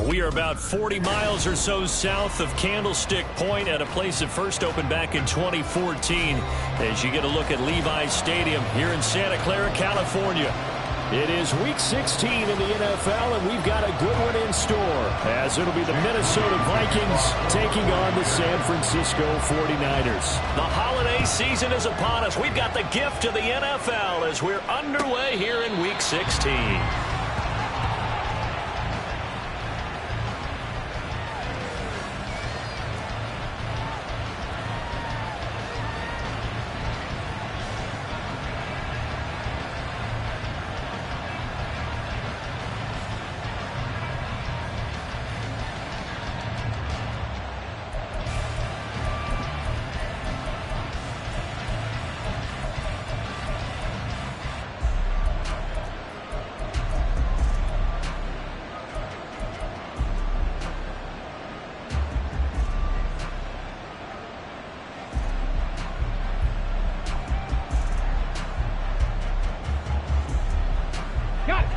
We are about 40 miles or so south of Candlestick Point at a place that first opened back in 2014 as you get a look at Levi's Stadium here in Santa Clara, California. It is Week 16 in the NFL, and we've got a good one in store, as it'll be the Minnesota Vikings taking on the San Francisco 49ers. The holiday season is upon us. We've got the gift of the NFL as we're underway here in Week 16.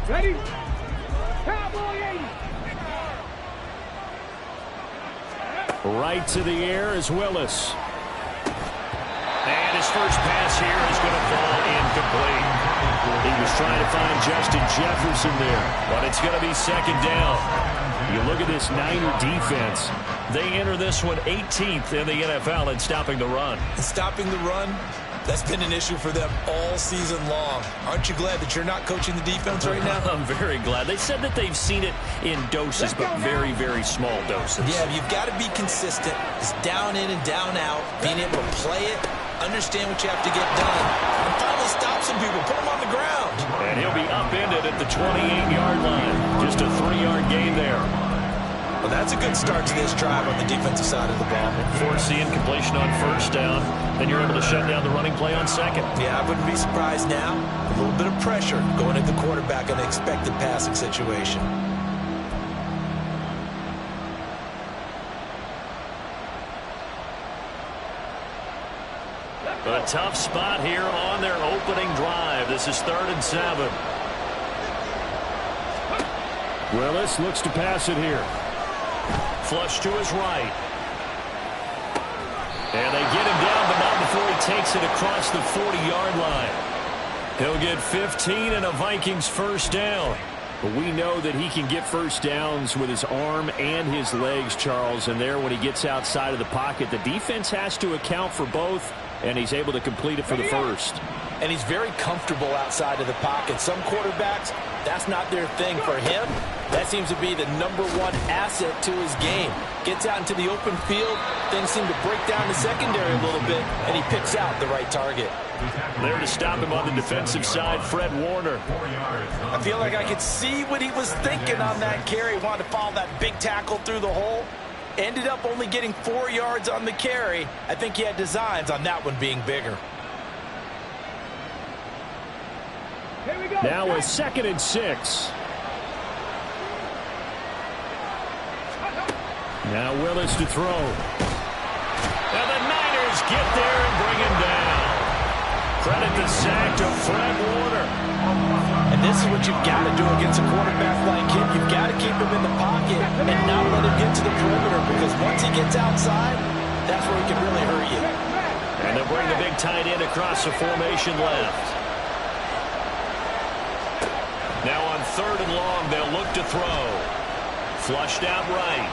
Ready? Cowboy 80. Right to the air is Willis. And his first pass here is going to fall incomplete. He was trying to find Justin Jefferson there, but it's going to be second down. You look at this Niner defense. They enter this one 18th in the NFL in stopping the run. Stopping the run, that's been an issue for them all season long. Aren't you glad that you're not coaching the defense right now? I'm very glad. They said that they've seen it in doses, but very, very small doses. Yeah, you've got to be consistent. It's down in and down out, being able to play it, understand what you have to get done, and finally stop some people, put them on the ground. And he'll be upended at the 28-yard line. Just a 3-yard gain there. Well, that's a good start to this drive on the defensive side of the ball. Force the incompletion on first down. Then you're able to shut down the running play on second. Yeah, I wouldn't be surprised now. A little bit of pressure going at the quarterback in an expected passing situation. A tough spot here on their opening drive. This is 3rd and 7. Willis looks to pass it here. Flush to his right. And they get him down, but not before he takes it across the 40-yard line. He'll get 15 and a Vikings first down. But we know that he can get first downs with his arm and his legs, Charles. And there, when he gets outside of the pocket, the defense has to account for both, and he's able to complete it for the first. And he's very comfortable outside of the pocket. Some quarterbacks, that's not their thing. For him, that seems to be the #1 asset to his game. Gets out into the open field, things seem to break down the secondary a little bit, and he picks out the right target. There to stop him on the defensive side, Fred Warner. I feel like I could see what he was thinking on that carry. Wanted to follow that big tackle through the hole. Ended up only getting 4 yards on the carry. I think he had designs on that one being bigger. Now a 2nd and 6. Now Willis to throw. And the Niners get there and bring him down. Credit the sack to Fred Warner. And this is what you've got to do against a quarterback like him. You've got to keep him in the pocket and not let him get to the perimeter, because once he gets outside, that's where he can really hurt you. And they'll bring the big tight end across the formation left. Now on 3rd and long, they'll look to throw. Flushed out right.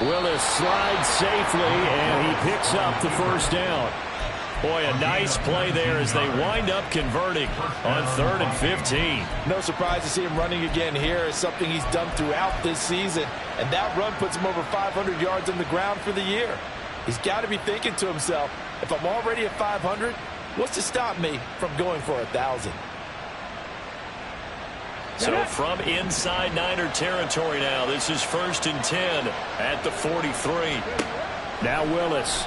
Willis slides safely, and he picks up the first down. Boy, a nice play there as they wind up converting on 3rd and 15. No surprise to see him running again here. It's something he's done throughout this season, and that run puts him over 500 yards on the ground for the year. He's got to be thinking to himself, if I'm already at 500, what's to stop me from going for 1,000? So from inside Niner territory now, this is 1st and 10 at the 43. Now Willis.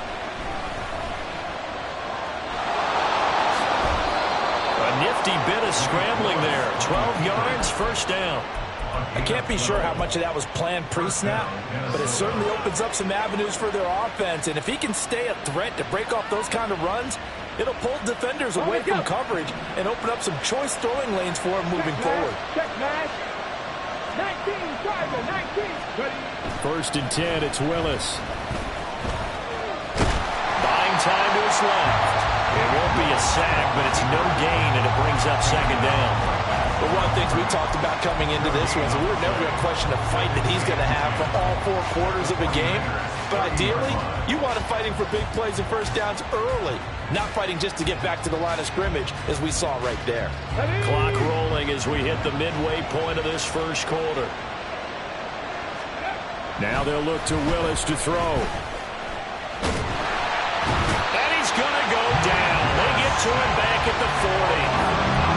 A nifty bit of scrambling there. 12 yards, first down. I can't be sure how much of that was planned pre-snap, but it certainly opens up some avenues for their offense. And if he can stay a threat to break off those kind of runs, it'll pull defenders away from coverage and open up some choice throwing lanes for him moving forward. Check, man. 19. Driver, 19. Ready. 1st and 10, it's Willis. Buying time to his left. It won't be a sack, but it's no gain, and it brings up 2nd down. But one of the things we talked about coming into this was we were never going to question the fight that he's going to have for all 4 quarters of a game. But ideally, you want him fighting for big plays and first downs early, not fighting just to get back to the line of scrimmage, as we saw right there. Clock rolling as we hit the midway point of this 1st quarter. Now they'll look to Willis to throw. And he's going to go down. They get to him back at the 40.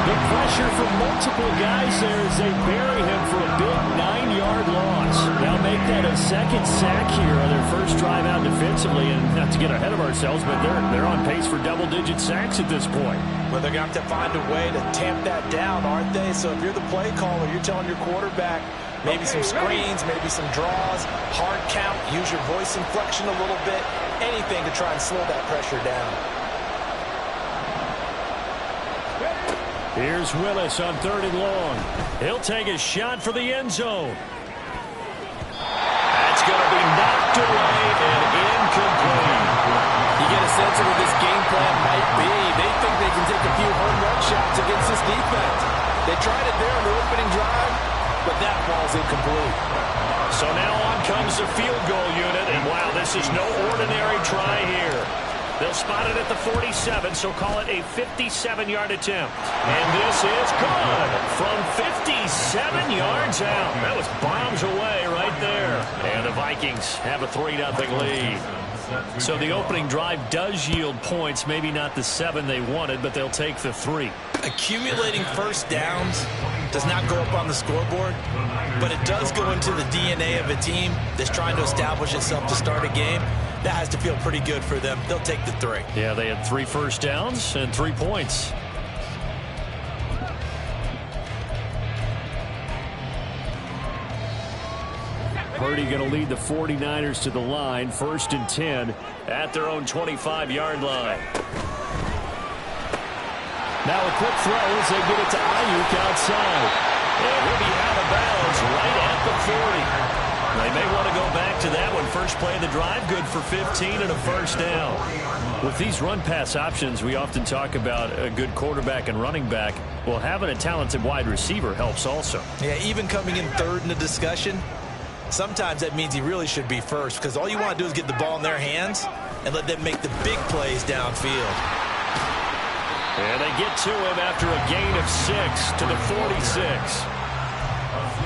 The pressure from multiple guys there as they bury him for a big 9-yard loss. Now make that a 2nd sack here on their 1st drive out defensively. And not to get ahead of ourselves, but they're on pace for double-digit sacks at this point. Well, they're going to have to find a way to tamp that down, aren't they? So if you're the play caller, you're telling your quarterback, maybe some screens, maybe some draws, hard count, use your voice inflection a little bit, anything to try and slow that pressure down. Here's Willis on 3rd and long. He'll take a shot for the end zone. That's going to be knocked away and incomplete. You get a sense of what this game plan might be. They think they can take a few home run shots against this defense. They tried it there on the opening drive, but that ball's incomplete. So now on comes the field goal unit, and wow, this is no ordinary try here. They'll spot it at the 47, so call it a 57-yard attempt. And this is good from 57 yards out. That was bombs away right there. And the Vikings have a 3-0 lead. So the opening drive does yield points, maybe not the 7 they wanted, but they'll take the 3. Accumulating first downs does not go up on the scoreboard, but it does go into the DNA of a team that's trying to establish itself to start a game. That has to feel pretty good for them. They'll take the 3. Yeah, they had 3 first downs and 3 points. Purdy going to lead the 49ers to the line. 1st and 10 at their own 25-yard line. Now a quick throw as they get it to Ayuk outside. And he'll be out of bounds right at the 40. They may want to go back to that one. First play of the drive, good for 15 and a first down. With these run-pass options, we often talk about a good quarterback and running back. Well, having a talented wide receiver helps also. Yeah, even coming in 3rd in the discussion, sometimes that means he really should be first, because all you want to do is get the ball in their hands and let them make the big plays downfield. And they get to him after a gain of 6 to the 46.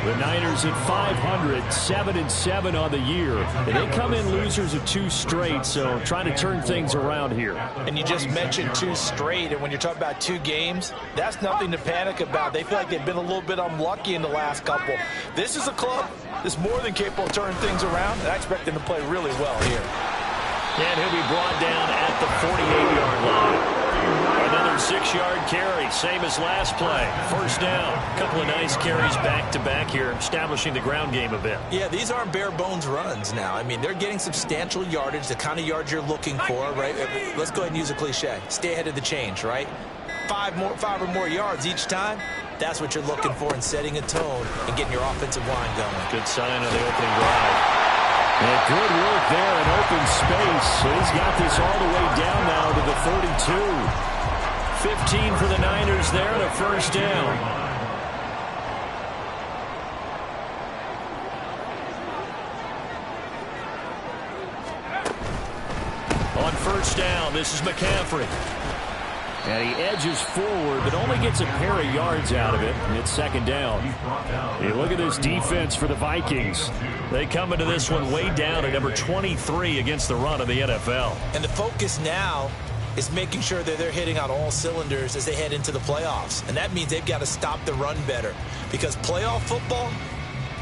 The Niners at 500, 7-7 on the year. And they come in losers of 2 straight, so trying to turn things around here. And you just mentioned 2 straight, and when you're talking about 2 games, that's nothing to panic about. They feel like they've been a little bit unlucky in the last couple. This is a club that's more than capable of turning things around, and I expect them to play really well here. And he'll be brought down at the 48-yard line. Another 6-yard carry, same as last play. First down. A couple of nice carries back-to-back here, establishing the ground game a bit. Yeah, these aren't bare-bones runs now. I mean, they're getting substantial yardage, the kind of yards you're looking for, right? Let's go ahead and use a cliche. Stay ahead of the change, right? 5 or more yards each time. That's what you're looking for in setting a tone and getting your offensive line going. Good sign on the opening drive. And good work there in open space. So he's got this all the way down now to the 32. 15 for the Niners there and a first down. On first down, this is McCaffrey. And he edges forward, but only gets a pair of yards out of it. And it's 2nd down. Hey, look at this defense for the Vikings. They come into this one way down at number 23 against the run of the NFL. And the focus now is making sure that they're hitting on all cylinders as they head into the playoffs. And that means they've got to stop the run better, because playoff football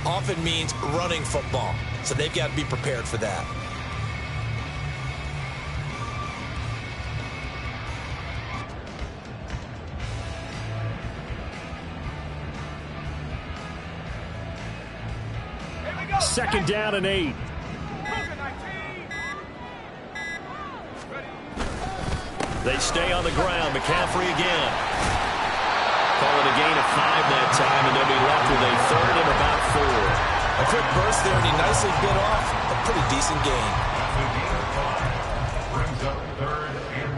often means running football. So they've got to be prepared for that. Second down and 8. They stay on the ground. McCaffrey again. Call it a gain of 5 that time, and they'll be left with a 3rd and about 4. honestly bit off a pretty decent gain. Brings up 3rd and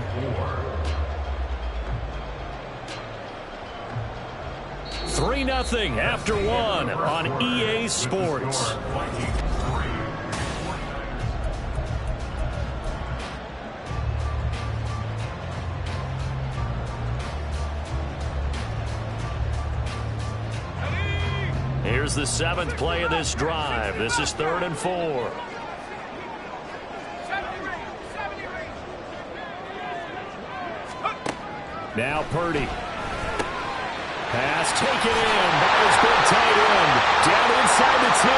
4. 3-0 after 1 on EA Sports. Here's the 7th play of this drive. This is 3rd and 4. Now Purdy. Pass taken in by his big tight end. Down inside the 10.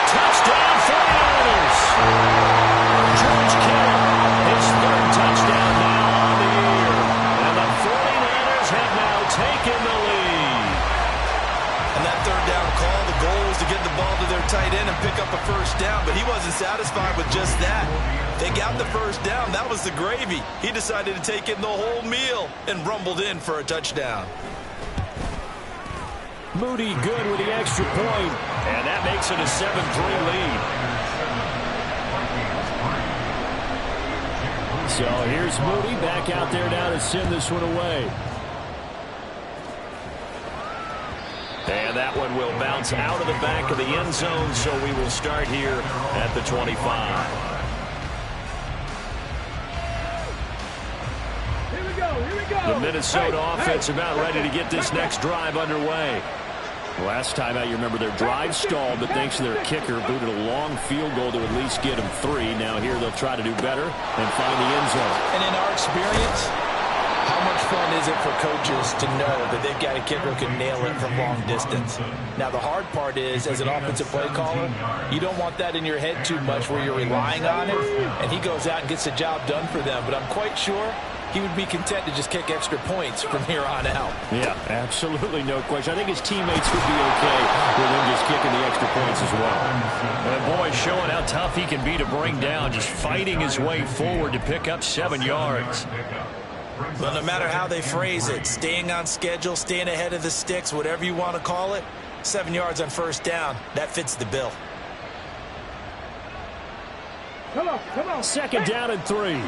Touchdown 49ers. George Kittle, his 3rd touchdown now on the year. And the 49ers have now taken the lead. And that 3rd down call, the goal was to get the ball to their tight end and pick up a 1st down, but he wasn't satisfied with just that. They got the 1st down. That was the gravy. He decided to take in the whole meal and rumbled in for a touchdown. Moody good with the extra point, and that makes it a 7-3 lead. So here's Moody back out there now to send this one away. And that one will bounce out of the back of the end zone, so we will start here at the 25. Here we go. The Minnesota offense about ready to get this next drive underway. Last time out, you remember their drive stalled, but thanks to their kicker, booted a long field goal to at least get them 3. Now here they'll try to do better and find the end zone. And in our experience, how much fun is it for coaches to know that they've got a kicker who can nail it from long distance? Now, the hard part is, as an offensive play caller, you don't want that in your head too much where you're relying on it, and he goes out and gets the job done for them. But I'm quite sure he would be content to just kick extra points from here on out. Yeah, absolutely no question. I think his teammates would be okay with him just kicking the extra points as well. And boy, showing how tough he can be to bring down, just fighting his way forward to pick up 7 yards. Well, no matter how they phrase it, staying on schedule, staying ahead of the sticks, whatever you want to call it, 7 yards on 1st down, that fits the bill. Come on. 2nd down and 3.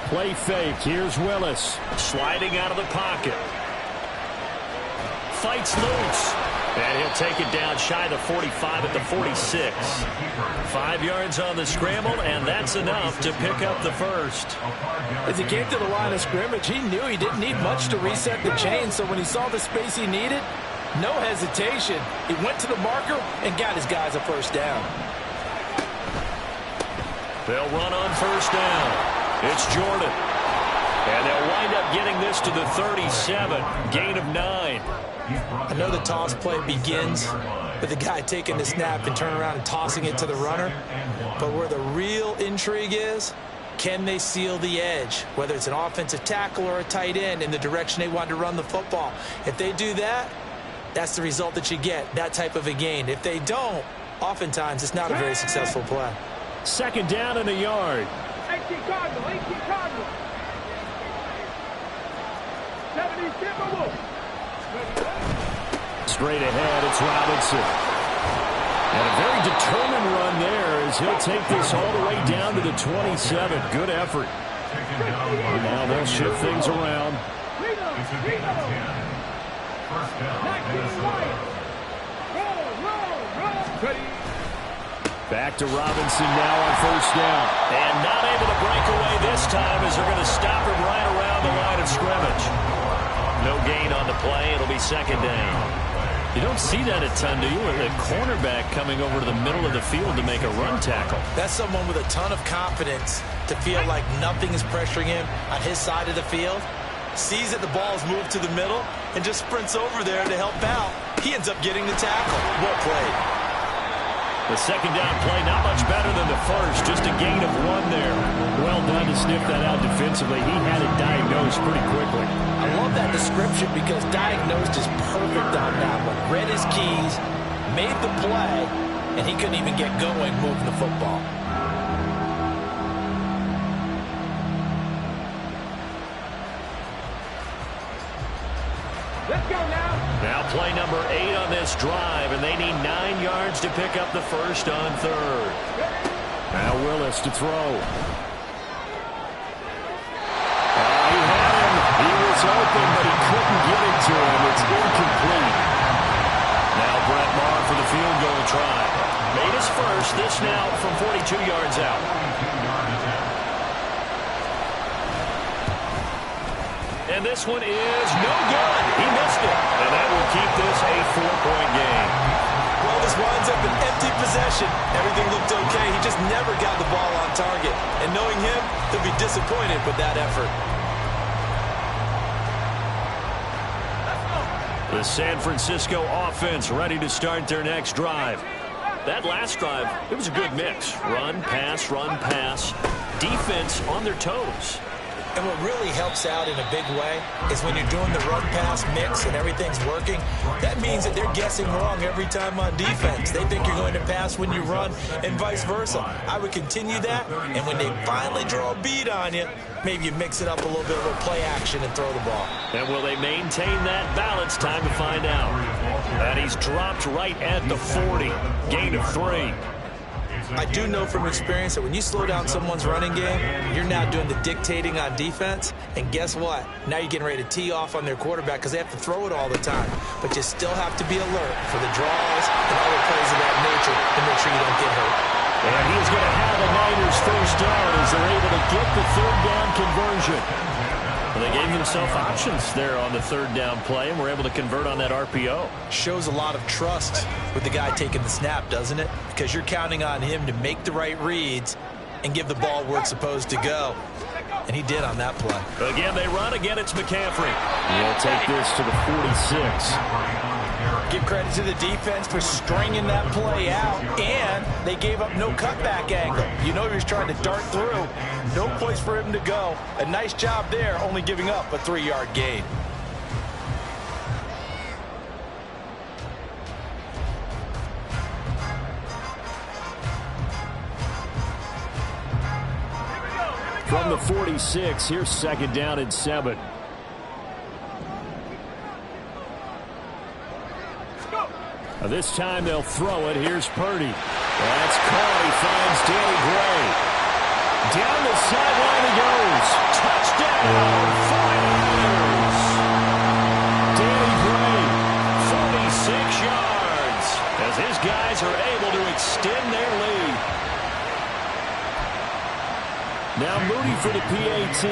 Play fake. Here's Willis. Sliding out of the pocket. Fights loose. And he'll take it down shy of the 45 at the 46. 5 yards on the scramble, and that's enough to pick up the 1st. As he came to the line of scrimmage, he knew he didn't need much to reset the chain, so when he saw the space he needed, no hesitation. He went to the marker and got his guys a 1st down. They'll run on 1st down. It's Jordan. And they'll wind up getting this to the 37. Gain of 9. I know the toss play begins with the guy taking the snap and turning around and tossing it to the runner. But where the real intrigue is, can they seal the edge? Whether it's an offensive tackle or a tight end in the direction they want to run the football. If they do that, that's the result that you get, that type of a gain. If they don't, oftentimes it's not a very successful play. 2nd down and a yard. 18 Cardinal. 70 Timberwolves. Straight ahead, it's Robinson. And a very determined run there as he'll take this all the way down to the 27. Good effort. And now they'll shift things around. Back to Robinson now on 1st down. And not able to break away this time as they're going to stop him right around the line of scrimmage. No gain on the play. It'll be 2nd down. You don't see that a ton, do you? With a cornerback coming over to the middle of the field to make a run tackle. That's someone with a ton of confidence to feel like nothing is pressuring him on his side of the field. Sees that the ball is moved to the middle and just sprints over there to help out. He ends up getting the tackle. Well played. The 2nd down play, not much better than the 1st. Just a gain of 1 there. Well done to sniff that out defensively. He had it diagnosed pretty quickly. I love that description because diagnosed is perfect on that one. Read his keys, made the play, and he couldn't even get going moving the football. Let's go now. Now play number 8 on this drive, and they need 9 yards to pick up the first on third. Now Willis to throw. He had him. He was open, but he couldn't get it to him. It's incomplete. Now Brett Maher for the field goal try. Made his first. This now from 42 yards out. And this one is no good. He missed it. And that will keep this a 4-point game. Well, this winds up an empty possession. Everything looked okay. He just never got the ball on target. And knowing him, he'll be disappointed with that effort. The San Francisco offense ready to start their next drive. That last drive, it was a good mix. Run, pass, defense on their toes. And what really helps out in a big way is when you're doing the run-pass mix and everything's working, that means that they're guessing wrong every time on defense. They think you're going to pass when you run and vice versa. I would continue that, and when they finally draw a beat on you, maybe you mix it up a little bit, a little play action and throw the ball. And will they maintain that balance? Time to find out. And he's dropped right at the 40. Gain of 3. I do know from experience that when you slow down someone's running game, you're now doing the dictating on defense. And guess what? Now you're getting ready to tee off on their quarterback because they have to throw it all the time. But you still have to be alert for the draws and other plays of that nature to make sure you don't get hurt. And he's going to have the Niners first down as they're able to get the third down conversion. Well, they gave themselves options there on the third down play, and were able to convert on that RPO. Shows a lot of trust with the guy taking the snap, doesn't it? Because you're counting on him to make the right reads and give the ball where it's supposed to go. And he did on that play. Again, they run. Again, it's McCaffrey. He'll take this to the 46. Give credit to the defense for stringing that play out, and they gave up no cutback angle. You know he was trying to dart through. No place for him to go. A nice job there, only giving up a 3-yard gain. From the 46, here's second down and 7. This time they'll throw it. Here's Purdy. That's caught. He finds Danny Gray. Down the sideline he goes. Touchdown, 49ers. Danny Gray, 46 yards as his guys are able to extend their lead. now Moody for the PAT.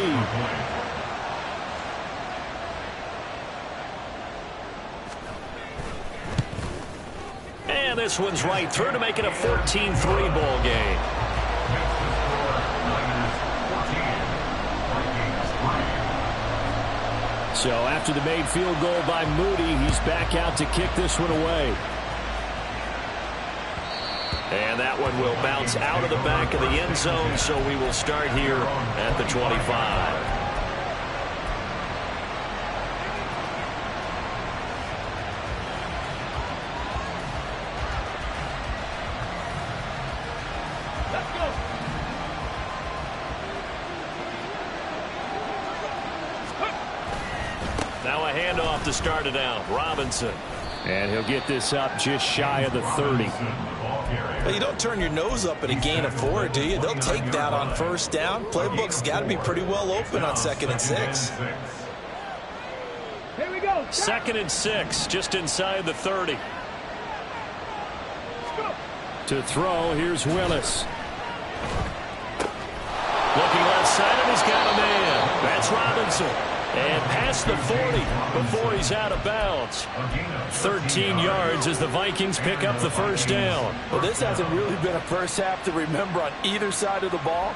And this one's right through to make it a 14-3 ball game. So after the made field goal by Moody, he's back out to kick this one away. And that one will bounce out of the back of the end zone, so we will start here at the 25. Now a handoff to start it out. Robinson. And he'll get this up just shy of the 30. Well, you don't turn your nose up at a gain of 4, do you? They'll take that on first down. Playbook's got to be pretty well open on 2nd and 6. Here we go. 2nd and 6, just inside the 30. To throw, here's Willis. Looking left side, and he's got a man. That's Robinson. And past the 40 before he's out of bounds. 13 yards as the Vikings pick up the first down. Well, this hasn't really been a first half to remember on either side of the ball.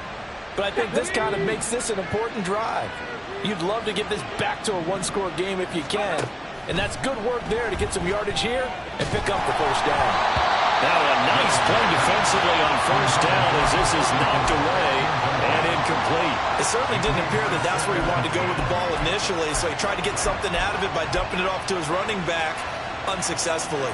But I think this kind of makes this an important drive. You'd love to get this back to a one-score game if you can. And that's good work there to get some yardage here and pick up the first down. Now a nice play defensively on first down as this is knocked away and incomplete. It certainly didn't appear that that's where he wanted to go with the ball initially, so he tried to get something out of it by dumping it off to his running back unsuccessfully.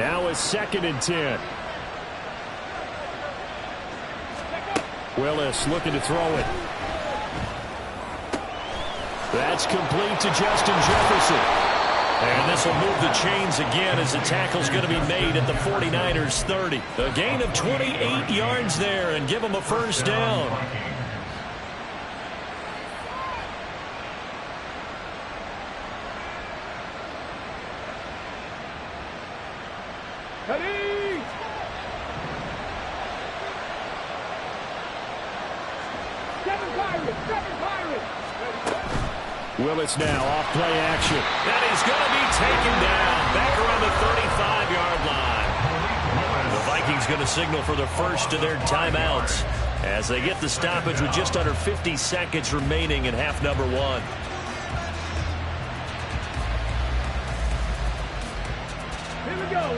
Now a 2nd and 10. Willis looking to throw it. That's complete to Justin Jefferson. And this will move the chains again as the tackle's going to be made at the 49ers 30. A gain of 28 yards there and give them a first down. Ready? Seven Pirates. Willis now off play action. And he's going to be taken down back around the 35-yard line. The Vikings going to signal for the first of their timeouts as they get the stoppage with just under 50 seconds remaining in half number 1.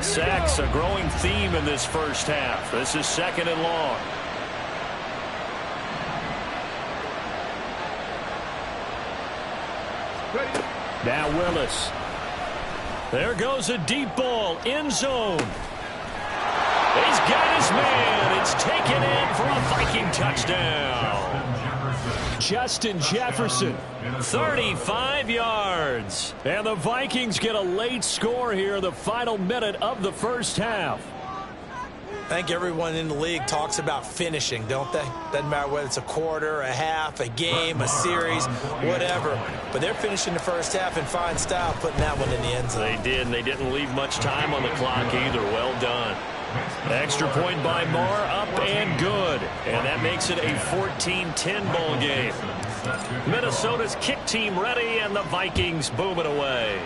Sacks a growing theme in this first half. This is 2nd and long. Now Willis. There goes a deep ball. End zone. He's got his man. It's taken in for a Viking touchdown. Justin Jefferson, 35 yards. And the Vikings get a late score here in the final minute of the first half. I think everyone in the league talks about finishing, don't they? Doesn't matter whether it's a quarter, a half, a game, a series, whatever. But they're finishing the first half in fine style, putting that one in the end zone. They did, and they didn't leave much time on the clock either. Well done. Extra point by Marr, up and good. And that makes it a 14-10 ball game. Minnesota's kick team ready, and the Vikings boom it away.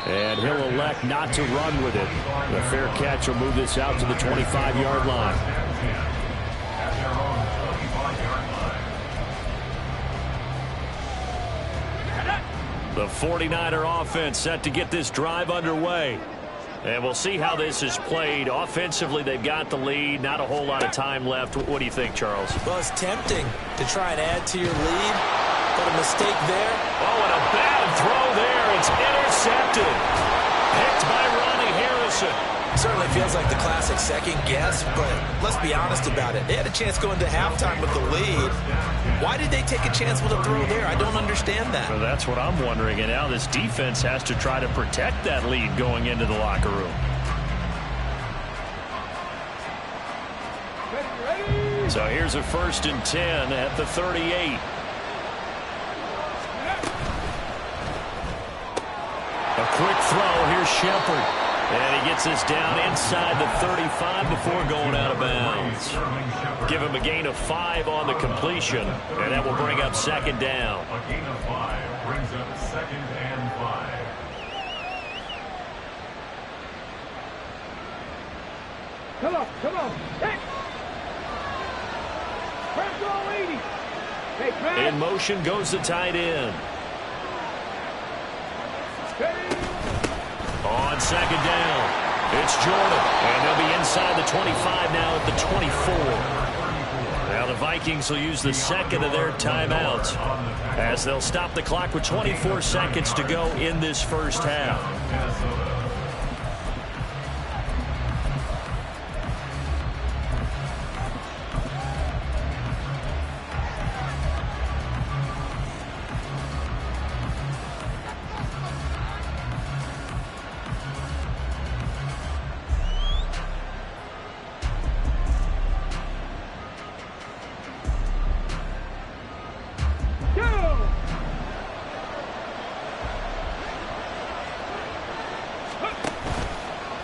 And he'll elect not to run with it. The fair catch will move this out to the 25-yard line. The 49er offense set to get this drive underway. And we'll see how this is played. Offensively, they've got the lead. Not a whole lot of time left. What do you think, Charles? Well, it's tempting to try and add to your lead. But a mistake there. Oh, and a bad throw there. It's intercepted. Picked by Ronnie Harrison. Certainly feels like the classic second guess, but let's be honest about it. They had a chance going to halftime with the lead. Why did they take a chance with a throw there? I don't understand that. Well, that's what I'm wondering. And now this defense has to try to protect that lead going into the locker room. So here's a 1st and 10 at the 38. A quick throw. Here's Shepard. And he gets this down inside the 35 before going out of bounds. Give him a gain of 5 on the completion, and that will bring up 2nd down. A gain of 5 brings up 2nd and 5. Come on. Hey! Press all 80. Hey, Pat. In motion goes the tight end. On 2nd down, it's Jordan. And they'll be inside the 25 now at the 24. Now the Vikings will use the 2nd of their timeouts as they'll stop the clock with 24 seconds to go in this first half.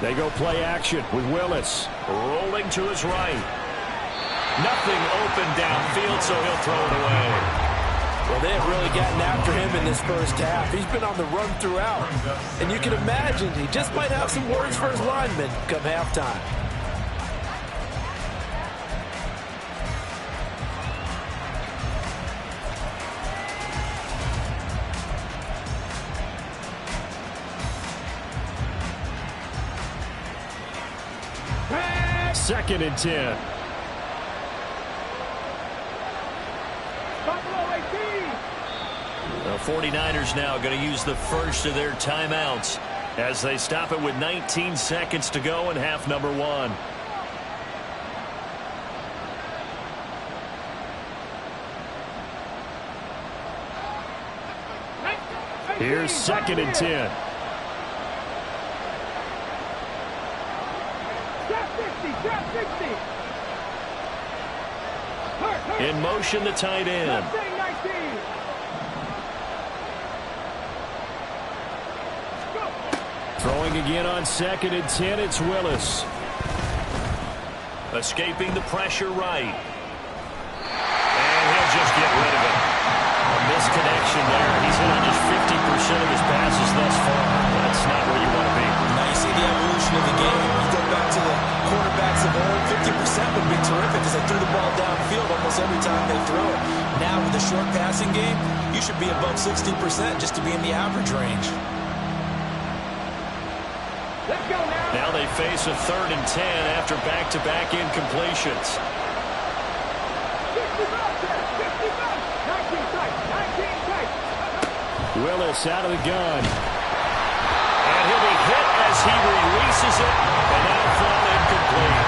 They go play action with Willis. Rolling to his right. Nothing open downfield, so he'll throw it away. Well, they have really gotten after him in this first half. He's been on the run throughout. And you can imagine he just might have some words for his linemen come halftime. Second and 10. The 49ers now going to use the first of their timeouts as they stop it with 19 seconds to go in half number one. Here's 2nd and 10. In motion, the tight end. Throwing again on 2nd and 10, it's Willis. Escaping the pressure right. And he'll just get rid of it. A misconnection there. He's hit on just 50% of his passes thus far. That's not where you want to be. Now you see the evolution of the game. You go back to the quarterbacks of old, 50% would be terrific because they threw the ball downfield almost every time they threw it. Now with the short passing game, you should be above 60% just to be in the average range. Let's go now. Now they face a 3rd and 10 after back-to-back incompletions. 50 bucks there, 50 bucks. 19 tight, 19 tight. Willis out of the gun. And he'll be hit as he releases it. And that'll fall incomplete.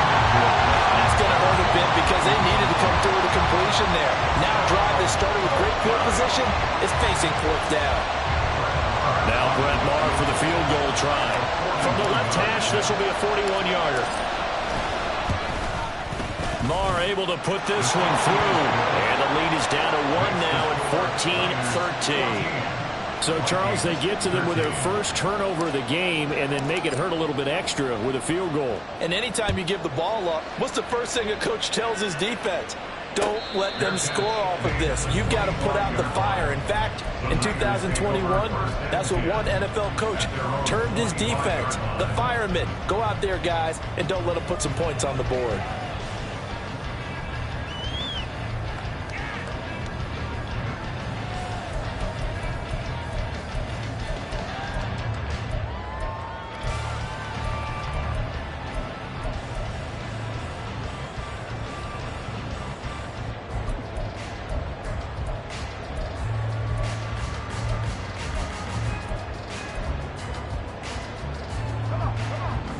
That's going to hurt a bit because they needed to come through with a completion there. Now a drive that started with great field position is facing 4th down. Now Brett Maher for the field goal try. From the left hash, this will be a 41-yarder. Maher able to put this one through. And the lead is down to 1 now at 14-13. So, Charles, they get to them with their first turnover of the game and then make it hurt a little bit extra with a field goal. And anytime you give the ball up, what's the first thing a coach tells his defense? Don't let them score off of this. You've got to put out the fire. In fact, in 2021, that's what one NFL coach termed his defense. The firemen. Go out there, guys, and don't let them put some points on the board.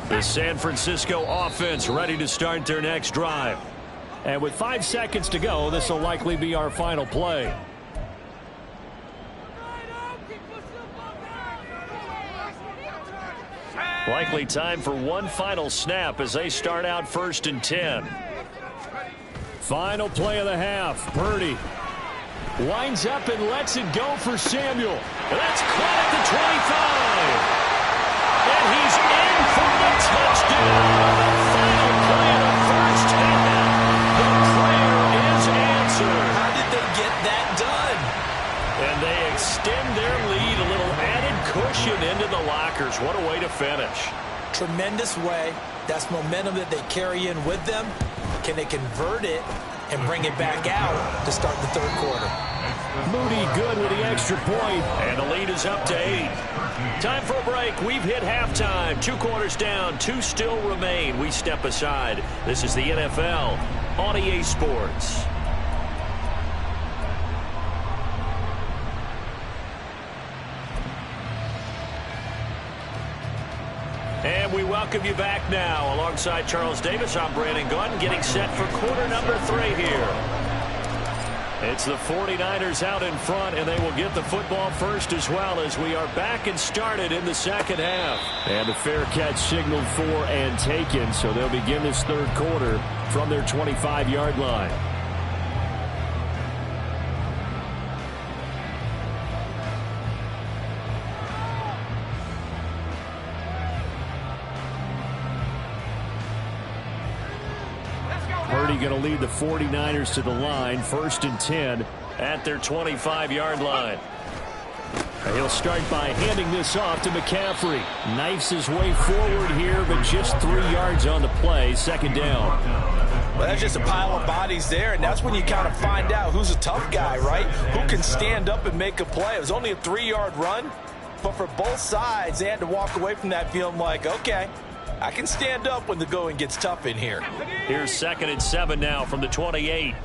The San Francisco offense ready to start their next drive. And with 5 seconds to go, this will likely be our final play. Likely time for one final snap as they start out 1st and 10. Final play of the half. Purdy winds up and lets it go for Samuel. That's caught at the 25. And he's in for the touchdown. Final play of the first half. The prayer is answered. How did they get that done? And they extend their lead, a little added cushion into the lockers. What a way to finish. Tremendous way. That's momentum that they carry in with them. Can they convert it and bring it back out to start the 3rd quarter? Moody good with the extra point. And the lead is up to 8. Time for a break. We've hit halftime. 2 quarters down. 2 still remain. We step aside. This is the NFL on EA Sports. And we welcome you back now. Alongside Charles Davis, I'm Brandon Gunn, getting set for quarter number 3 here. It's the 49ers out in front, and they will get the football first as well as we are back and started in the second half. And the fair catch signaled for and taken, so they'll begin this 3rd quarter from their 25-yard line. Purdy going to lead the 49ers to the line, 1st and 10 at their 25-yard line. He'll start by handing this off to McCaffrey. Knifes his way forward here, but just 3 yards on the play, 2nd down. Well, that's just a pile of bodies there, and that's when you kind of find out who's a tough guy, right? Who can stand up and make a play. It was only a 3-yard run, but for both sides, they had to walk away from that feeling like, okay, I can stand up when the going gets tough in here. Here's 2nd and 7 now from the 28.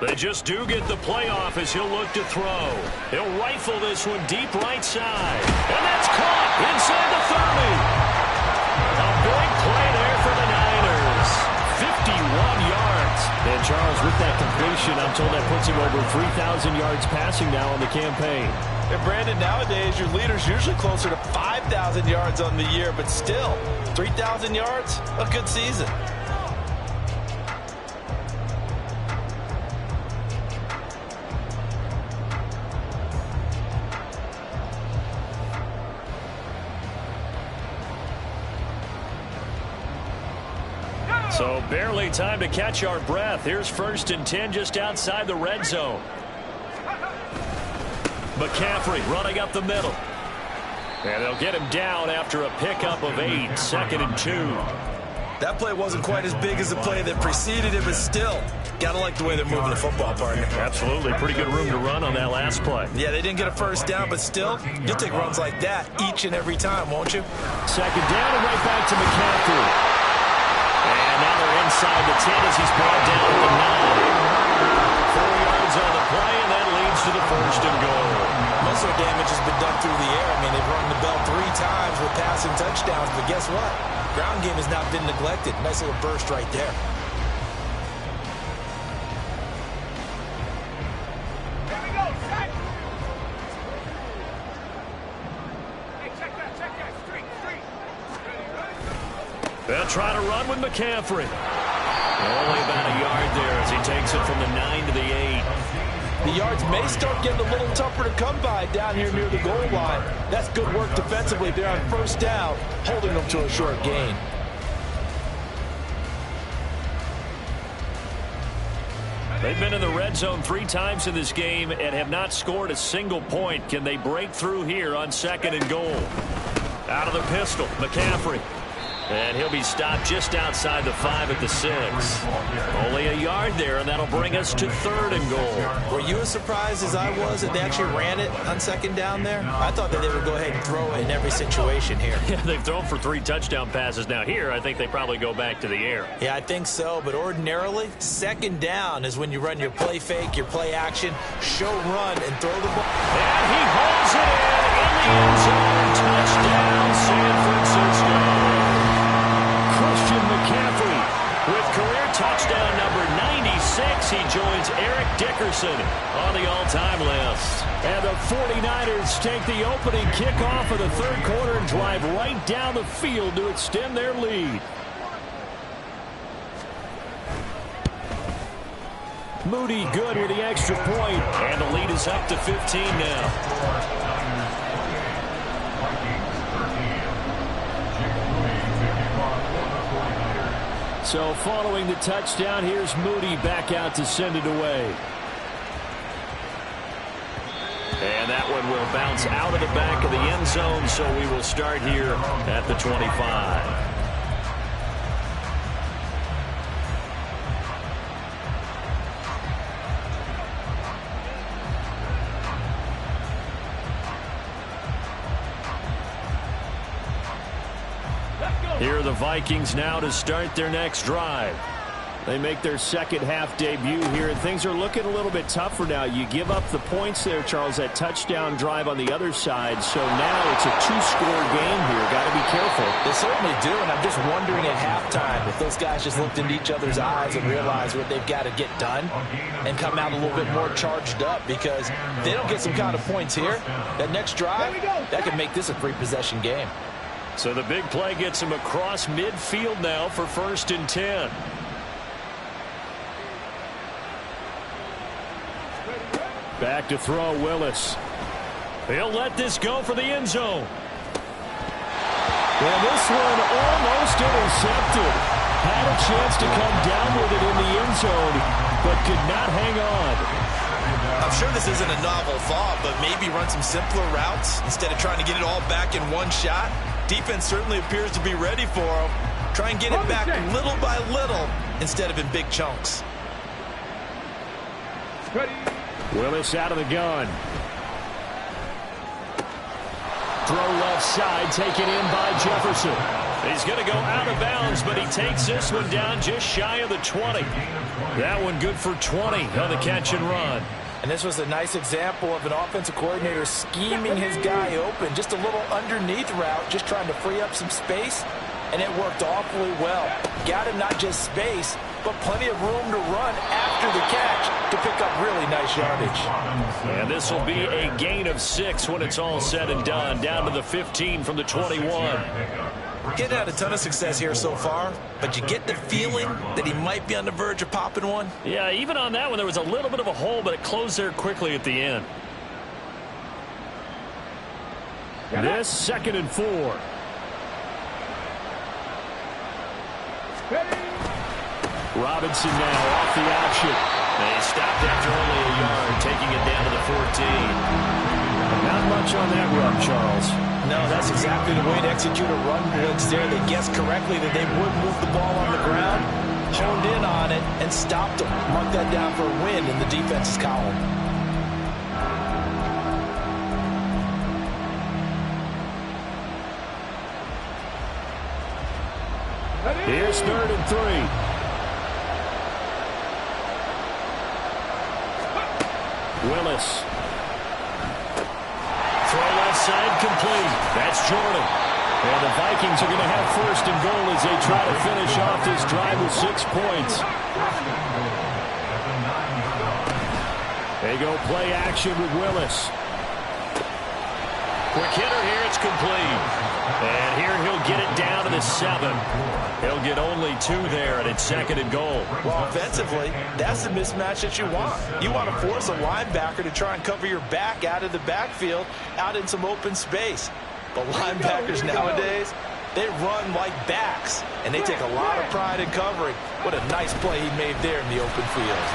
They just do get the playoff as he'll look to throw. He'll rifle this one deep right side. And that's caught inside the 30. A big play there for the Niners. 51 yards. And Charles, with that completion, I'm told that puts him over 3,000 yards passing now on the campaign. And Brandon, nowadays your leader's usually closer to 5,000 yards on the year, but still, 3,000 yards, a good season. So barely time to catch our breath. Here's 1st and 10 just outside the red zone. McCaffrey running up the middle. And they'll get him down after a pickup of 8, 2nd and 2. That play wasn't quite as big as the play that preceded it, but still, gotta like the way they're moving the football, partner. Absolutely. Pretty good room to run on that last play. Yeah, they didn't get a first down, but still, you'll take runs like that each and every time, won't you? 2nd down and right back to McCaffrey. And now they're inside the 10 as he's brought down at the 9. 4 yards on the play, and that leads to the 1st and goal. Most of their damage has been done through the air. I mean, they've rung the bell 3 times with passing touchdowns, but guess what? Ground game has not been neglected. Nice little burst right there. Here we go, set. Hey, check that, street. They'll try to run with McCaffrey. Only about a yard there as he takes it from the 9 to the 8. The yards may start getting a little tougher to come by down here near the goal line. That's good work defensively. They're on 1st down, holding them to a short gain. They've been in the red zone 3 times in this game and have not scored a single point. Can they break through here on 2nd and goal? Out of the pistol, McCaffrey. And he'll be stopped just outside the 5 at the 6. Only a yard there, and that'll bring us to 3rd and goal. Were you as surprised as I was that they actually ran it on 2nd down there? I thought that they would go ahead and throw it in every situation here. Yeah, they've thrown for 3 touchdown passes. Now here, I think they probably go back to the air. Yeah, I think so, but ordinarily, 2nd down is when you run your play fake, your play action, show run, and throw the ball. And he holds it in the end zone. Touchdown, San Francisco. McCaffrey with career touchdown number 96. He joins Eric Dickerson on the all-time list. And the 49ers take the opening kickoff of the 3rd quarter and drive right down the field to extend their lead. Moody good with the extra point, and the lead is up to 15 now. So following the touchdown, here's Moody back out to send it away. And that one will bounce out of the back of the end zone, so we will start here at the 25. Here are the Vikings now to start their next drive. They make their 2nd half debut here, and things are looking a little bit tougher now. You give up the points there, Charles, that touchdown drive on the other side. So now it's a 2-score game here. Got to be careful. They certainly do, and I'm just wondering at halftime if those guys just looked into each other's eyes and realized what they've got to get done and come out a little bit more charged up, because if they don't get some kind of points here, that next drive, that could make this a 3-possession game. So the big play gets him across midfield now for 1st and 10. Back to throw, Willis. He'll let this go for the end zone. And this one almost intercepted. Had a chance to come down with it in the end zone, but could not hang on. I'm sure this isn't a novel thought, but maybe run some simpler routes instead of trying to get it all back in one shot. Defense certainly appears to be ready for him. Try and get it back little by little instead of in big chunks. Ready. Willis out of the gun. Throw left side, taken in by Jefferson. He's going to go out of bounds, but he takes this one down just shy of the 20. That one good for 20 on the catch and run. And this was a nice example of an offensive coordinator scheming his guy open. Just a little underneath route, just trying to free up some space, and it worked awfully well. Got him not just space, but plenty of room to run after the catch to pick up really nice yardage. And this will be a gain of 6 when it's all said and done, down to the 15 from the 21. Getting had a ton of success here so far, but you get the feeling that he might be on the verge of popping one. Yeah, even on that one, there was a little bit of a hole, but it closed there quickly at the end. This 2nd and 4. Robinson now off the option. They stopped after only a yard, taking it down to the 14. Not much on that run, Charles. No, that's exactly the way to execute a run blitz there. They guessed correctly that they would move the ball on the ground, honed in on it, and stopped them. Mark that down for a win in the defense's column. Here's 3rd and 3. Willis. Throw left side complete. That's Jordan. And the Vikings are going to have 1st and goal as they try to finish off this drive with 6 points. They go play action with Willis. Quick hitter here. It's complete. And here he'll get it down to the 7. He'll get only 2 there, and it's 2nd and goal. Well, offensively, that's the mismatch that you want. You want to force a linebacker to try and cover your back out of the backfield, out in some open space. But linebackers nowadays, they run like backs, and they take a lot of pride in covering. What a nice play he made there in the open field.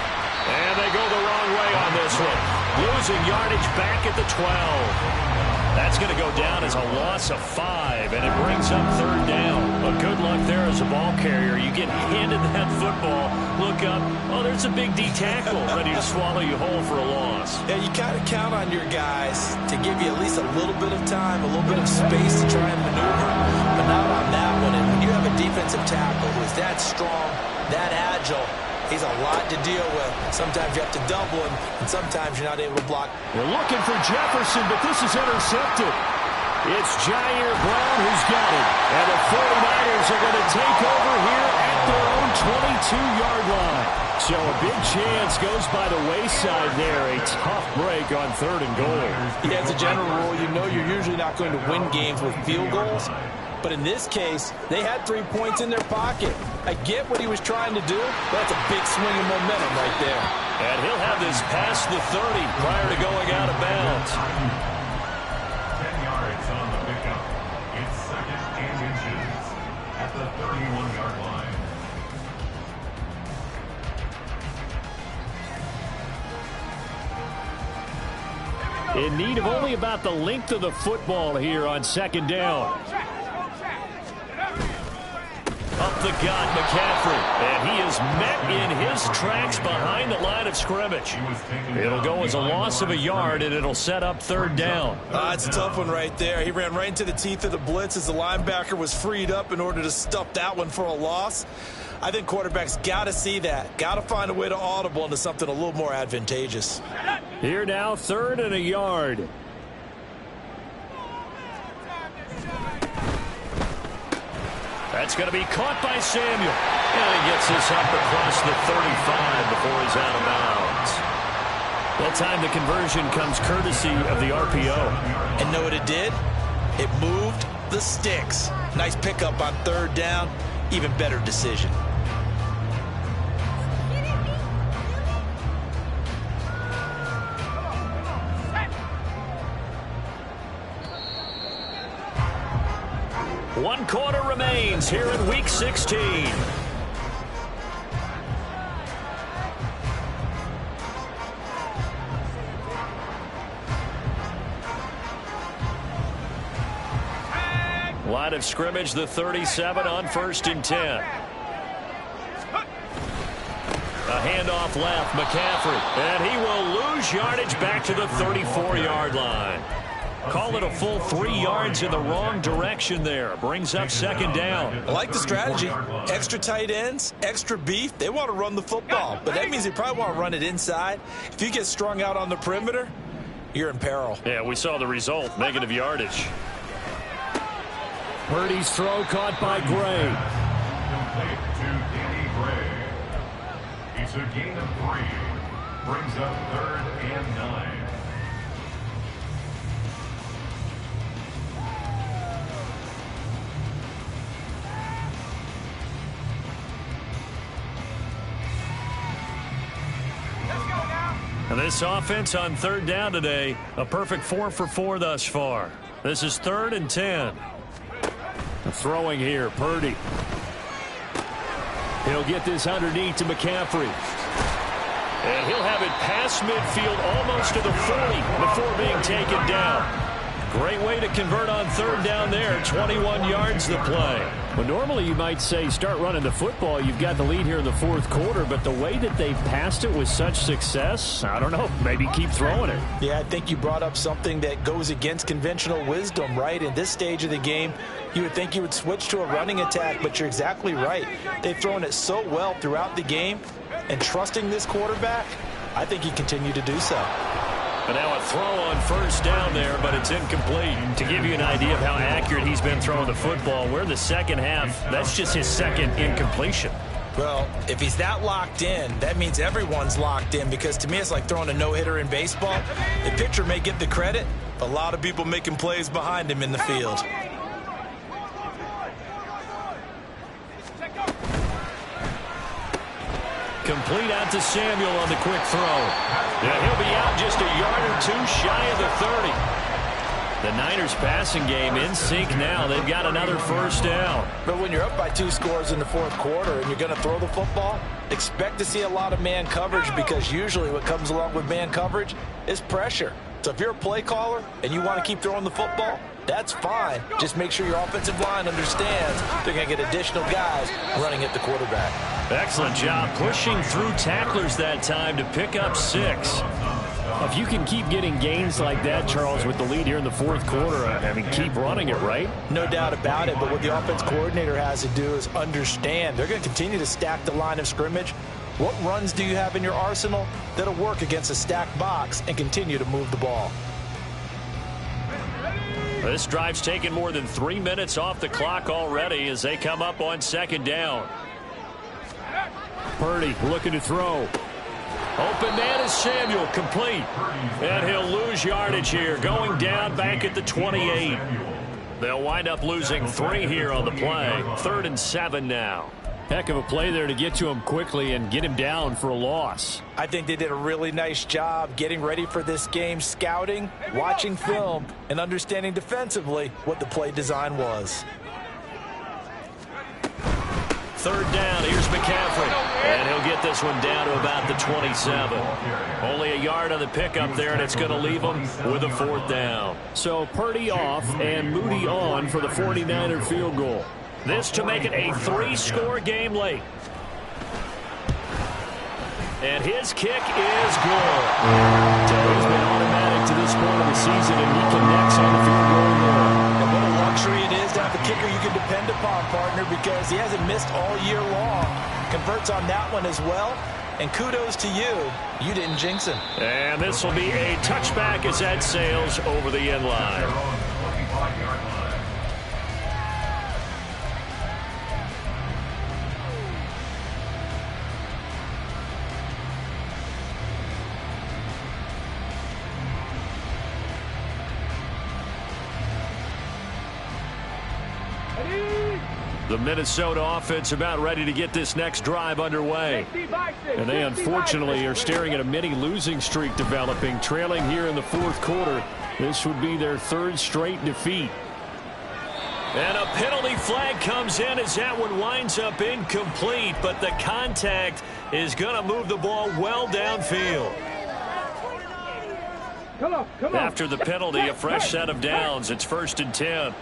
And they go the wrong way on this one. Losing yardage back at the 12. That's going to go down as a loss of 5, and it brings up 3rd down. But good luck there as a ball carrier. You get handed that football, look up, oh, there's a big D tackle ready to swallow you whole for a loss. Yeah, you kind of count on your guys to give you at least a little bit of time, a little bit of space to try and maneuver, but not on that one. And when you have a defensive tackle who is that strong, that agile, he's a lot to deal with. Sometimes you have to double him, and sometimes you're not able to block. They're looking for Jefferson, but this is intercepted. It's Jair Brown who's got it. And the 49ers are going to take over here at their own 22-yard line. So a big chance goes by the wayside there. A tough break on 3rd and goal. Yeah, as a general rule, you know you're usually not going to win games with field goals. But in this case, they had 3 points in their pocket. I get what he was trying to do, but that's a big swing of momentum right there. And he'll have this past the 30 prior to going out of bounds. 10 yards on the pickup. It's 2nd and inches at the 31-yard line. In need of only about the length of the football here on 2nd down. Up the gut, McCaffrey. And he is met in his tracks behind the line of scrimmage. It'll go as a loss of a yard, and it'll set up 3rd down. It's a tough one right there. He ran right into the teeth of the blitz as the linebacker was freed up in order to stuff that one for a loss. I think quarterbacks got to see that. Got to find a way to audible into something a little more advantageous. Here now, 3rd and a yard. That's going to be caught by Samuel. And he gets this up across the 35 before he's out of bounds. That time the conversion comes courtesy of the RPO. And know what it did? It moved the sticks. Nice pickup on 3rd down. Even better decision. One quarter remains here in Week 16. Line of scrimmage, the 37 on 1st and 10. A handoff left, McCaffrey. And he will lose yardage back to the 34-yard line. Call it a full 3 yards in the wrong direction there. Brings up second down. I like the strategy. Extra tight ends, extra beef. They want to run the football, but that means they probably want to run it inside. If you get strung out on the perimeter, you're in peril. Yeah, we saw the result. Negative yardage. Purdy's throw caught by Gray. Complete to Danny Gray. It's a gain of 3. Brings up 3rd and 9. And this offense on 3rd down today, a perfect 4 for 4 thus far. This is 3rd and 10. Throwing here, Purdy. He'll get this underneath to McCaffrey. And he'll have it past midfield almost to the 40 before being taken down. Great way to convert on 3rd down there. 21 yards the play. Well, normally you might say start running the football. You've got the lead here in the 4th quarter, but the way that they've passed it with such success, I don't know, maybe keep throwing it. Yeah, I think you brought up something that goes against conventional wisdom, right? In this stage of the game, you would think you would switch to a running attack, but you're exactly right. They've thrown it so well throughout the game, and trusting this quarterback, I think he continue to do so. But now a throw on 1st down there, but it's incomplete. To give you an idea of how accurate he's been throwing the football, we're in the 2nd half. That's just his 2nd incompletion. Well, if he's that locked in, that means everyone's locked in, because to me it's like throwing a no-hitter in baseball. The pitcher may get the credit, but a lot of people making plays behind him in the field. Complete out to Samuel on the quick throw. Yeah, he'll be out just a yard or 2 shy of the 30. The Niners passing game in sync now. They've got another 1st down. But when you're up by 2 scores in the 4th quarter and you're going to throw the football, expect to see a lot of man coverage, because usually what comes along with man coverage is pressure. So if you're a play caller and you want to keep throwing the football, that's fine. Just make sure your offensive line understands they're going to get additional guys running at the quarterback. Excellent job pushing through tacklers that time to pick up 6. If you can keep getting gains like that, Charles, with the lead here in the 4th quarter, I mean, keep running it, right? No doubt about it, but what the offense coordinator has to do is understand they're going to continue to stack the line of scrimmage. What runs do you have in your arsenal that'll work against a stacked box and continue to move the ball? This drive's taken more than 3 minutes off the clock already as they come up on 2nd down. Purdy looking to throw. Open man is Samuel, complete. And he'll lose yardage here, going down back at the 28. They'll wind up losing 3 here on the play. 3rd and 7 now. Heck of a play there to get to him quickly and get him down for a loss. I think they did a really nice job getting ready for this game, scouting, watching film, and understanding defensively what the play design was. 3rd down, here's McCaffrey. And he'll get this one down to about the 27. Only a yard on the pickup there, and it's going to leave him with a 4th down. So Purdy off and Moody on for the 49er field goal. This to make it a 3-score game late. And his kick is good. He's been automatic to this point of the season, and he connects on the field goal there. And what a luxury it is to have a kicker you can depend upon, partner, because he hasn't missed all year long. Converts on that one as well. And kudos to you. You didn't jinx him. And this will be a touchback as that sails over the end line. The Minnesota offense about ready to get this next drive underway. And they unfortunately are staring at a mini losing streak developing, trailing here in the 4th quarter. This would be their 3rd straight defeat. And a penalty flag comes in as that one winds up incomplete, but the contact is going to move the ball well downfield. Come on. After the penalty, a fresh set of downs. It's 1st and 10.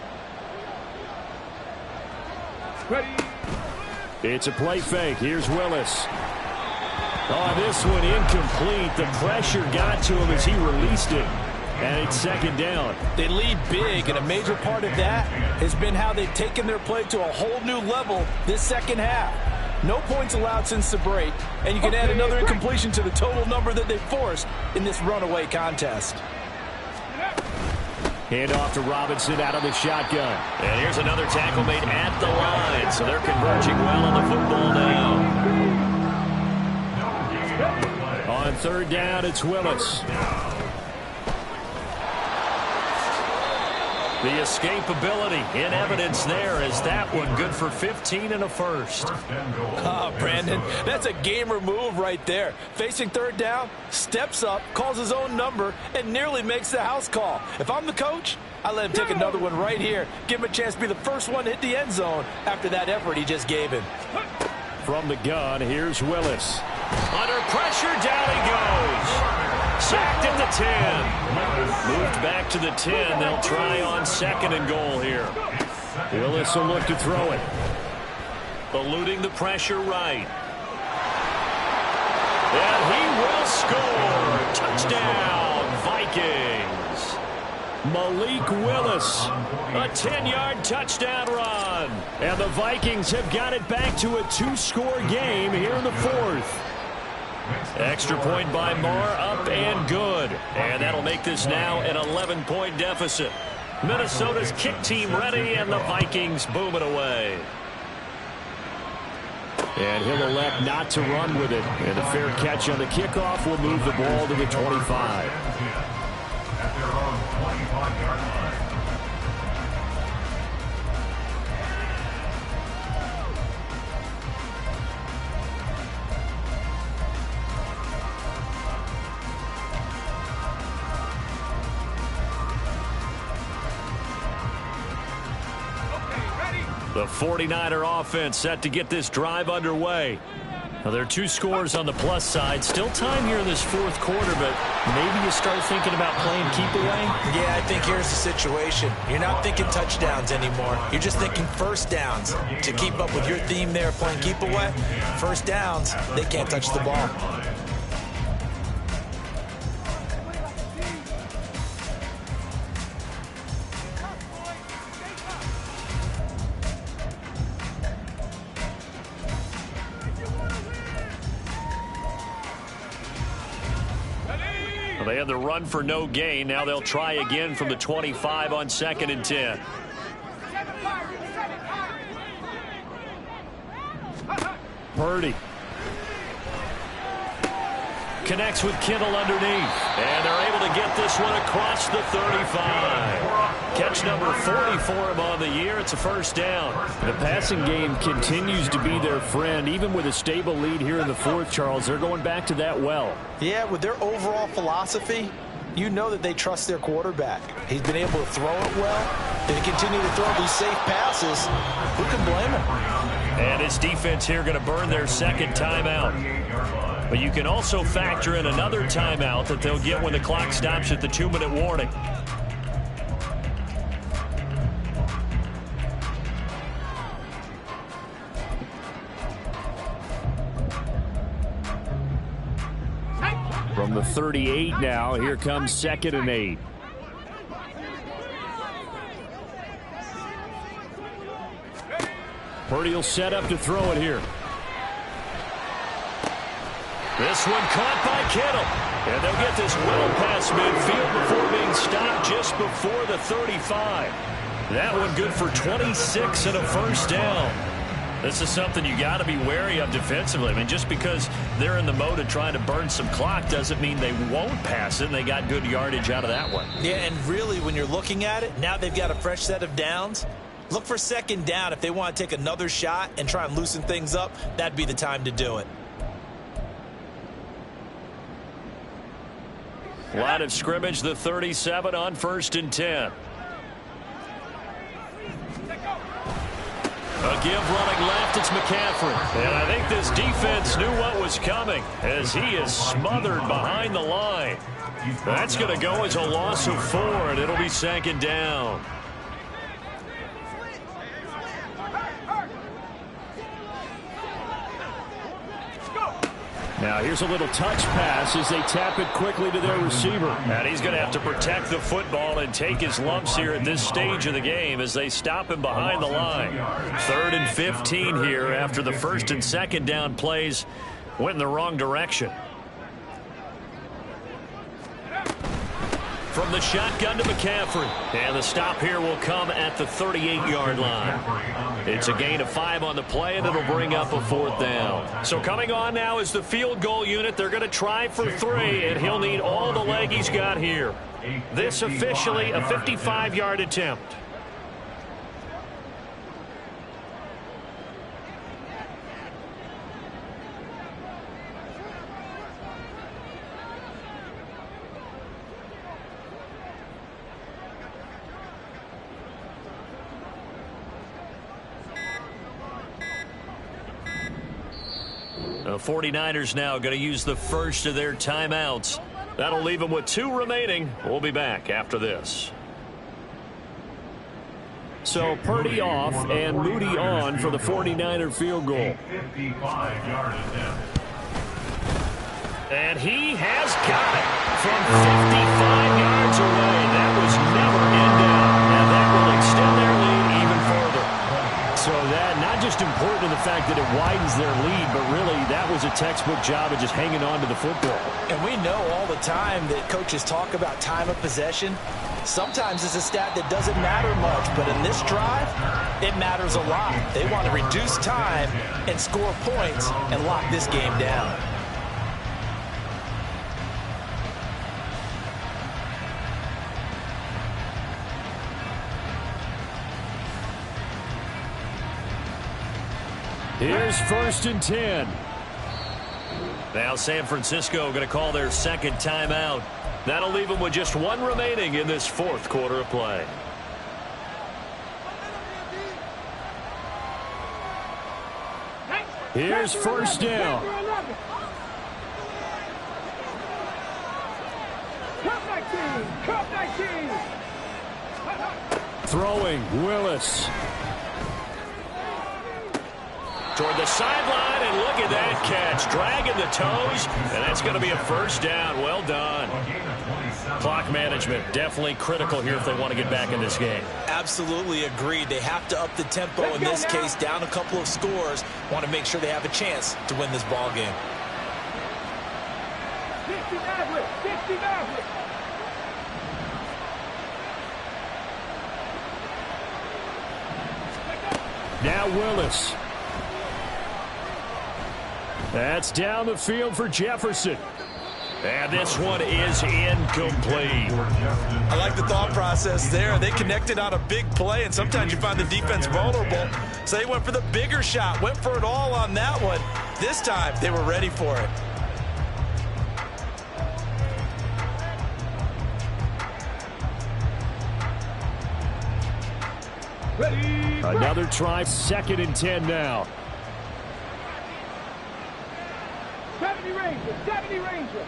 It's a play fake. Here's Willis. Oh, this one incomplete. The pressure got to him as he released it. and it's second down. They lead big, and a major part of that has been how they've taken their play to a whole new level this second half. No points allowed since the break, and you can add another incompletion to the total number that they forced in this runaway contest. Hand off to Robinson out of the shotgun. And here's another tackle made at the line, so they're converging well on the football now. On third down, it's Willis. The escapability in evidence there as that one good for 15 and a first. Ah, Brandon, that's a gamer move right there. Facing third down, steps up, calls his own number, and nearly makes the house call. If I'm the coach, I let him take another one right here. Give him a chance to be the first one to hit the end zone after that effort he just gave him. From the gun, here's Willis. Under pressure, down he goes. Sacked at the 10. Moved back to the 10. They'll try on second and goal here. Willis will look to throw it. Eluding the pressure right. And he will score. Touchdown, Vikings. Malik Willis. A 10-yard touchdown run. And the Vikings have got it back to a 2-score game here in the fourth. Extra point by Marr, up and good. And that'll make this now an 11-point deficit. Minnesota's kick team ready, and the Vikings boom it away. And he'll elect not to run with it. And a fair catch on the kickoff will move the ball to the 25. At their own 25-yard line. The 49er offense set to get this drive underway. Now, there are 2 scores on the plus side. Still time here in this fourth quarter, but maybe you start thinking about playing keep away? Yeah, I think here's the situation. You're not thinking touchdowns anymore. You're just thinking first downs. To keep up with your theme there, playing keep away, first downs, they can't touch the ball. They had the run for no gain. Now they'll try again from the 25 on second and 10. Purdy. Connects with Kittle underneath. And they're able to get this one across the 35. Catch number 40 for him on the year. It's a first down. The passing game continues to be their friend. Even with a stable lead here in the fourth, Charles, they're going back to that well. Yeah, with their overall philosophy, you know that they trust their quarterback. He's been able to throw it well. They continue to throw these safe passes. Who can blame him? And his defense here going to burn their second timeout. But you can also factor in another timeout that they'll get when the clock stops at the 2-minute warning. From the 38 now, here comes second and 8. Purdy will set up to throw it here. This one caught by Kittle. And they'll get this well past midfield before being stopped just before the 35. That one good for 26 and a first down. This is something you got to be wary of defensively. I mean, just because they're in the mode of trying to burn some clock doesn't mean they won't pass it. And they got good yardage out of that one. Yeah, and really, when you're looking at it, now they've got a fresh set of downs. Look for second down. If they want to take another shot and try and loosen things up, that'd be the time to do it. Line of scrimmage, the 37 on first and 10. A give running left, it's McCaffrey. And I think this defense knew what was coming as he is smothered behind the line. That's going to go as a loss of 4, and it'll be second down. Now here's a little touch pass as they tap it quickly to their receiver. And he's going to have to protect the football and take his lumps here at this stage of the game as they stop him behind the line. 3rd and 15 here after the 1st and 2nd down plays went in the wrong direction. From the shotgun to McCaffrey. And the stop here will come at the 38-yard line. It's a gain of 5 on the play, and it'll bring up a 4th down. So coming on now is the field goal unit. They're going to try for 3, and he'll need all the leg he's got here. This officially a 55-yard attempt. The 49ers now going to use the first of their timeouts. That'll leave them with 2 remaining. We'll be back after this. So Purdy off and Moody on for the 49er field goal. 55-yard attempt. And he has got it from 55 yards away. That was never in doubt. And that will extend their lead even further. So that not just important in the fact that it widens their lead, but really that was a textbook job of just hanging on to the football. And we know all the time that coaches talk about time of possession. Sometimes it's a stat that doesn't matter much, but in this drive, it matters a lot. They want to reduce time and score points and lock this game down. Here's 1st and 10. Now San Francisco going to call their 2nd timeout. That'll leave them with just 1 remaining in this 4th quarter of play. Here's 1st down. Cup 19. Throwing, Willis. Toward the sideline, and look at that catch. Dragging the toes, and that's going to be a 1st down. Well done. Clock management definitely critical here if they want to get back in this game. Absolutely agreed. They have to up the tempo in this case, down a couple of scores. Want to make sure they have a chance to win this ball game. 50 Maverick. 50 Maverick. Now Willis. That's down the field for Jefferson. And this one is incomplete. I like the thought process there. They connected on a big play, and sometimes you find the defense vulnerable. So they went for the bigger shot, went for it all on that one. This time, they were ready for it. Ready. Another try, 2nd and 10 now. 70 Rangers. 70 Rangers.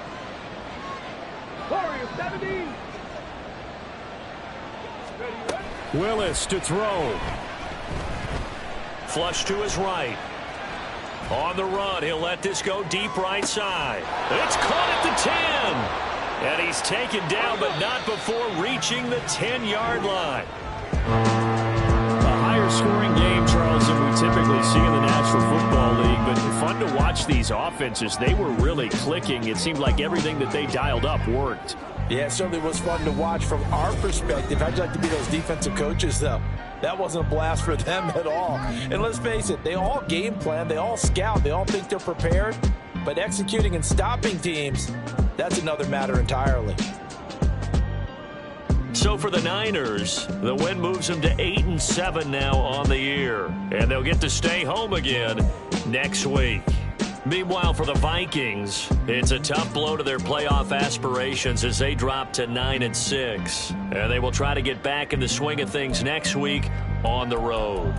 Warriors 70. Ready. Willis to throw. Flush to his right. On the run, he'll let this go deep right side. It's caught at the 10. And he's taken down, but not before reaching the 10-yard line. A higher scoring game, Charles, than we typically see in the National Football League, but fun to watch these offenses. They were really clicking. It seemed like everything that they dialed up worked. Yeah, it certainly was fun to watch from our perspective. How'd you like to be those defensive coaches, though? That wasn't a blast for them at all. And let's face it, they all game plan, they all scout, they all think they're prepared. But executing and stopping teams, that's another matter entirely. So for the Niners, the win moves them to 8-7 now on the year. And they'll get to stay home again next week. Meanwhile, for the Vikings, it's a tough blow to their playoff aspirations as they drop to 9-6. And they will try to get back in the swing of things next week on the road.